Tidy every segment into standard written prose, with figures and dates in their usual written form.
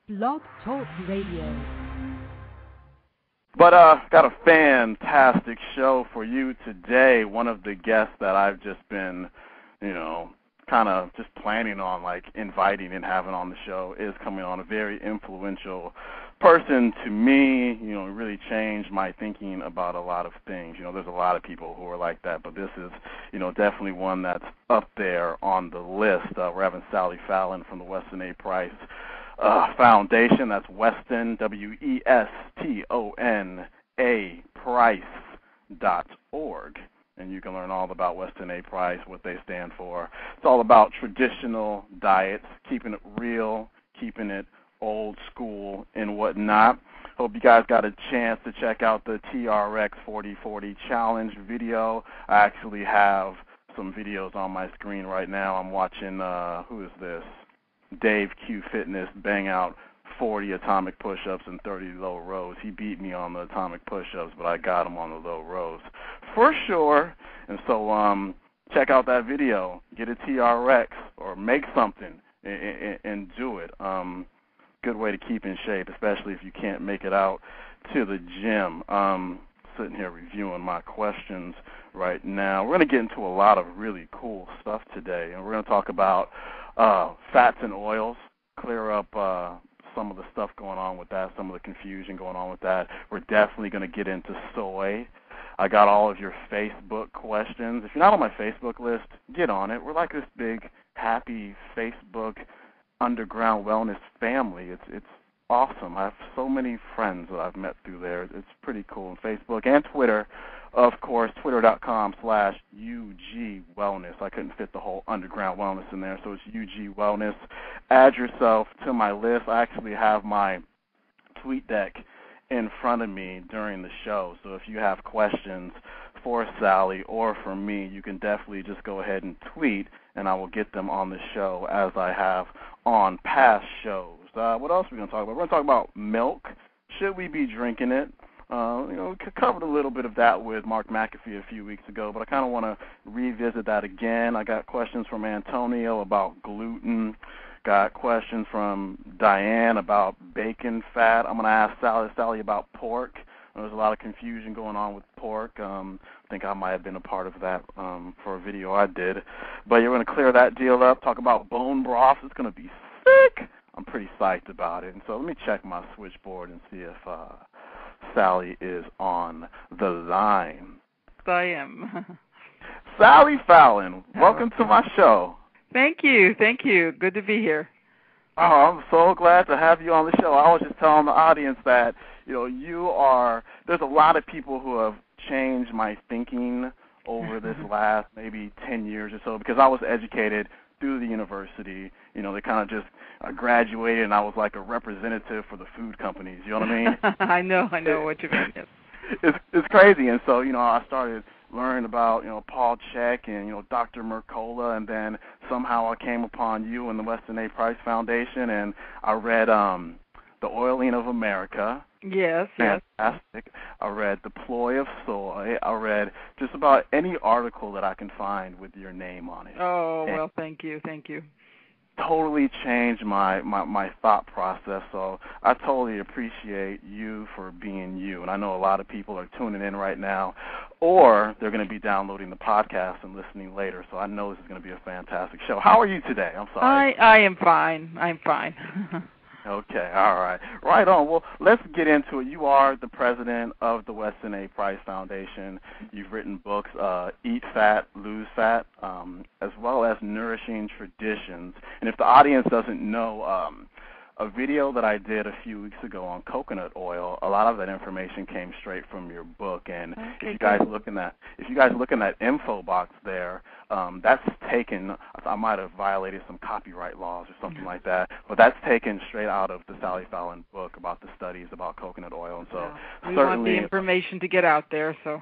Blog Talk Radio. But got a fantastic show for you today. One of the guests that I've just been, kind of just planning on inviting and having on the show is coming on. A very influential person to me, really changed my thinking about a lot of things. There's a lot of people who are like that, but this is, definitely one that's up there on the list. We're having Sally Fallon from the Weston A. Price Foundation. That's Weston, WESTONA, Price.org. And you can learn all about Weston A. Price, what they stand for. It's all about traditional diets, keeping it real, keeping it old school and whatnot. Hope you guys got a chance to check out the TRX 4040 Challenge video. I actually have some videos on my screen right now. I'm watching, who is this? Dave Q Fitness bang out 40 atomic push-ups and 30 low rows. He beat me on the atomic push-ups, but I got him on the low rows for sure. And so check out that video. Get a TRX or make something and do it. Good way to keep in shape, especially if you can't make it out to the gym. Sitting here reviewing my questions right now. We're going to get into a lot of really cool stuff today, and we're going to talk about fats and oils, clear up some of the stuff going on with that, some of the confusion going on with that. We're definitely going to get into soy. I got all of your Facebook questions. If you're not on my Facebook list, get on it. We're like this big, happy Facebook underground wellness family. It's awesome. I have so many friends that I've met through there. It's pretty cool. On Facebook and Twitter, of course, twitter.com/UG Wellness. I couldn't fit the whole underground wellness in there, so it's UG Wellness. Add yourself to my list. I actually have my tweet deck in front of me during the show, so if you have questions for Sally or for me, you can definitely just go ahead and tweet, and I will get them on the show as I have on past shows. What else are we going to talk about? We're going to talk about milk. Should we be drinking it? We covered a little bit of that with Mark McAfee a few weeks ago, but I kind of want to revisit that again. I got questions from Antonio about gluten. Got questions from Diane about bacon fat. I'm going to ask Sally about pork. There's a lot of confusion going on with pork. I think I might have been a part of that for a video I did. But you're going to clear that deal up, talk about bone broth. It's going to be sick. I'm pretty psyched about it. And so let me check my switchboard and see if Sally is on the line. I am. Sally Fallon, welcome to my show. Thank you. Good to be here. Oh, I'm so glad to have you on the show. I was just telling the audience that, there's a lot of people who have changed my thinking over this last maybe 10 years or so, because I was educated through the university. They kind of just graduated, and I was like a representative for the food companies. You know what I mean? I know what you mean. It's crazy. And so, I started learning about, Paul Chek and, Dr. Mercola, and then somehow I came upon you and the Weston A. Price Foundation, and I read The Oiling of America. Yes. Fantastic. I read The Ploy of Soy. I read just about any article that I can find with your name on it. Oh, well, thank you. Totally changed my thought process, so I totally appreciate you for being you. And I know a lot of people are tuning in right now, or they're going to be downloading the podcast and listening later, so I know this is going to be a fantastic show. How are you today? I'm sorry. I am fine. I'm fine. Okay, all right. Right on. Well, let's get into it. You are the president of the Weston A. Price Foundation. You've written books, Eat Fat, Lose Fat, as well as Nourishing Traditions. And if the audience doesn't know, a video that I did a few weeks ago on coconut oil, a lot of that information came straight from your book. And if you guys look in that info box there, that's taken. I might have violated some copyright laws or something like that, but that's taken straight out of the Sally Fallon book about the studies about coconut oil. And so we want the information to get out there. So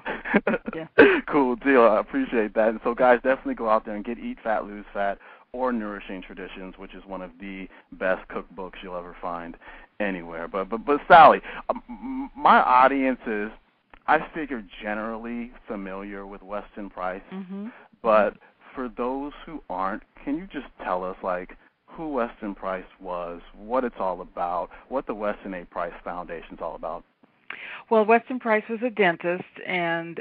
yeah. Cool deal. I appreciate that. And so guys, definitely go out there and get Eat Fat, Lose Fat, or Nourishing Traditions, which is one of the best cookbooks you'll ever find anywhere. But Sally, my audience is, I figure, generally familiar with Weston Price. Mm-hmm. But for those who aren't, can you just tell us, who Weston Price was, what it's all about, what the Weston A. Price Foundation is all about. Well, Weston Price was a dentist, and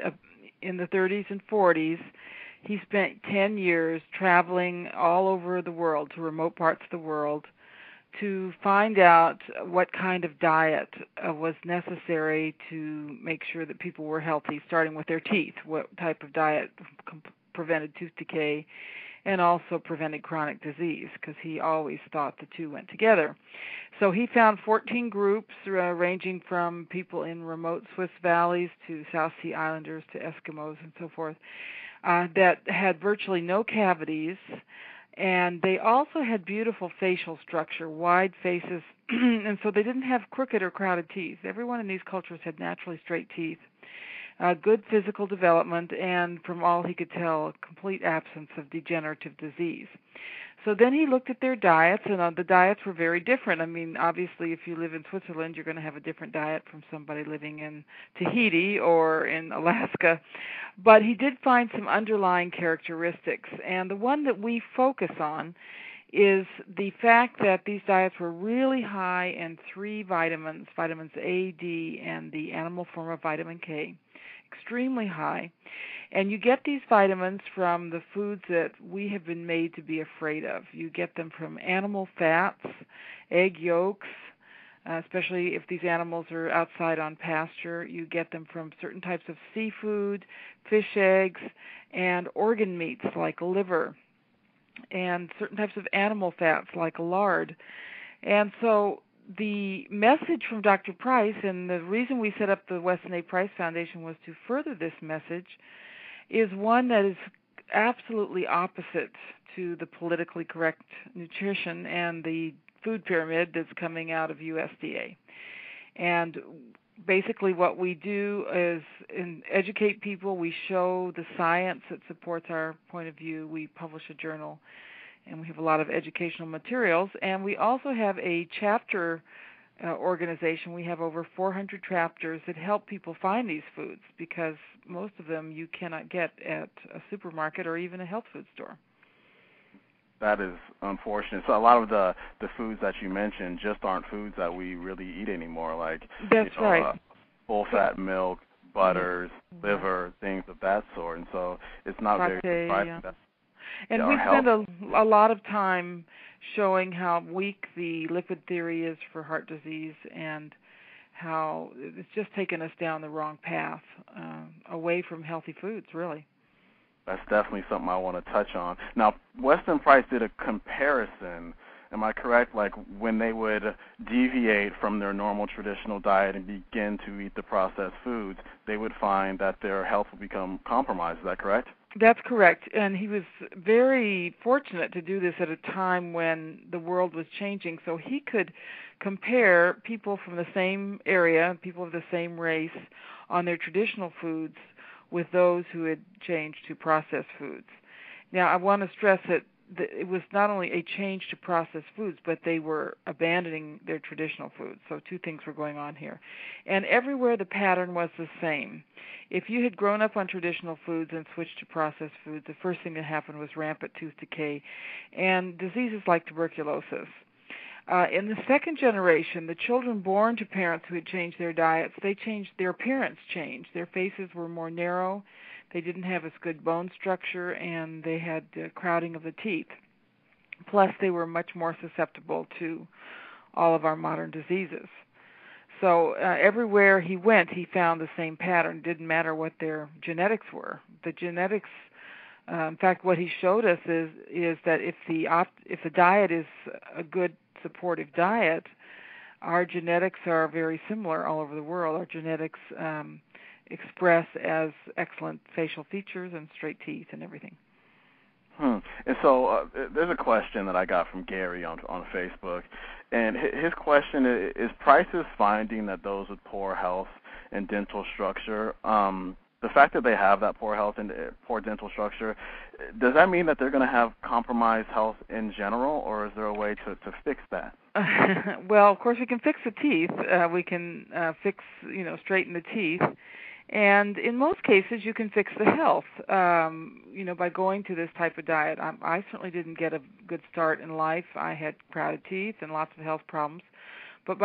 in the 30s and 40s, he spent 10 years traveling all over the world, to remote parts of the world, to find out what kind of diet was necessary to make sure that people were healthy, starting with their teeth, what type of diet prevented tooth decay and also prevented chronic disease, because he always thought the two went together. So he found 14 groups ranging from people in remote Swiss valleys to South Sea Islanders to Eskimos and so forth that had virtually no cavities, and they also had beautiful facial structure, wide faces, and so they didn't have crooked or crowded teeth. Everyone in these cultures had naturally straight teeth, good physical development, and from all he could tell, a complete absence of degenerative disease. So then he looked at their diets, and the diets were very different. I mean, obviously, if you live in Switzerland, you're going to have a different diet from somebody living in Tahiti or in Alaska. But he did find some underlying characteristics, and the one that we focus on is the fact that these diets were really high in three vitamins, vitamins A, D, and the animal form of vitamin K, extremely high. And you get these vitamins from the foods that we have been made to be afraid of. You get them from animal fats, egg yolks, especially if these animals are outside on pasture. You get them from certain types of seafood, fish eggs, and organ meats like liver, and certain types of animal fats like lard. And so the message from Dr. Price, and the reason we set up the Weston A. Price Foundation was to further this message, is one that is absolutely opposite to the politically correct nutrition and the food pyramid that's coming out of USDA. And basically what we do is educate people. We show the science that supports our point of view. We publish a journal, and we have a lot of educational materials. And we also have a chapter organization. We have over 400 chapters that help people find these foods, because most of them you cannot get at a supermarket or even a health food store. That is unfortunate. So a lot of the foods that you mentioned just aren't foods that we really eat anymore, like right. Full-fat milk, butters, liver, things of that sort. And so it's not very surprising that. And we spend a lot of time showing how weak the lipid theory is for heart disease, and how it's just taken us down the wrong path, away from healthy foods, really. That's definitely something I want to touch on. Now, Weston Price did a comparison, am I correct, like when they would deviate from their normal traditional diet and begin to eat the processed foods, they would find that their health would become compromised. Is that correct? That's correct, and he was very fortunate to do this at a time when the world was changing, so he could compare people from the same area, people of the same race, on their traditional foods with those who had changed to processed foods. Now, I want to stress that it was not only a change to processed foods, but they were abandoning their traditional foods. So two things were going on here. And everywhere the pattern was the same. If you had grown up on traditional foods and switched to processed foods, the first thing that happened was rampant tooth decay and diseases like tuberculosis. In the second generation, the children born to parents who had changed their diets, their appearance changed. Their faces were more narrow. They didn't have as good bone structure, and they had crowding of the teeth. Plus, they were much more susceptible to all of our modern diseases. So everywhere he went, he found the same pattern. It didn't matter what their genetics were. The genetics, in fact, what he showed us is that if the diet is a good supportive diet, our genetics are very similar all over the world. Our genetics express as excellent facial features and straight teeth and everything. And so there's a question that I got from Gary on Facebook, and his question is Price's finding that those with poor health and dental structure, the fact that they have that poor health and poor dental structure, does that mean that they're going to have compromised health in general, or is there a way to fix that? Well, of course, we can fix the teeth. We can straighten the teeth. And in most cases, you can fix the health, by going to this type of diet. I certainly didn't get a good start in life. I had crowded teeth and lots of health problems. But by